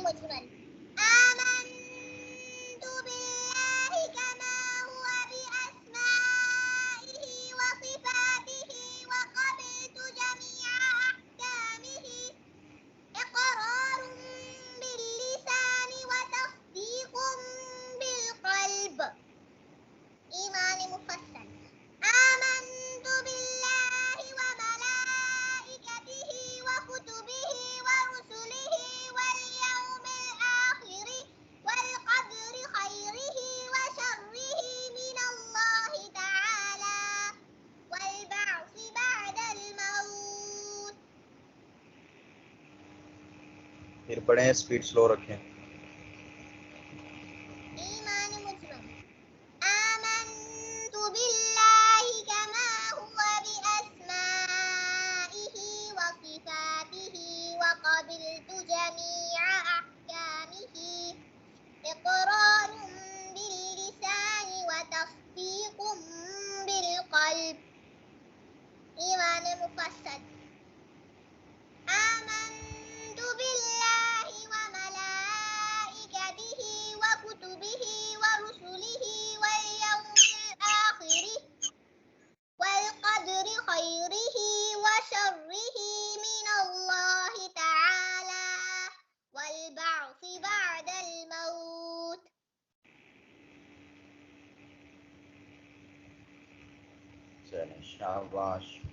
मुजमल आमन्तु बिल्लाहि कमा हुवा बिअस्माइहि व सिफातिहि व क़बिलतु जमीअ अहकामिहि इक़रारुम बिल्लिसानि व तस्दीक़ुम बिलक़ल्ब। ईमान मुफस्सल आमन्तु बिल्लाहि व मलाइकतिहि व कुतुबिहि व रुसुलिहि वल यौमिल आखिरि वल क़दरि खैरिहि व शर्रिहि मिनल्लाहि तआला वल बअसी बअदल मौत। फिर पढ़ें, स्पीड स्लो रखें। ईमान मुजमल आमन्तु बिल्लाहि कमा हुवा बिअस्माइहि व सिफातिहि व क़बिलतु जमीअ अहकामिहि इक़रारुम बिल्लिसानि व तस्दीक़ुम बिलक़ल्ब। ईमान मुफस्सल आमन्तु बिल्लाहि व मलाइकतिहि व कुतुबिहि व रुसुलिहि वल यौमिल आखिरि वल क़दरि खैरिहि व शर्रिहि मिनल्लाहि तआला वल बअसी बअदल मौत। चलें, शाबाश।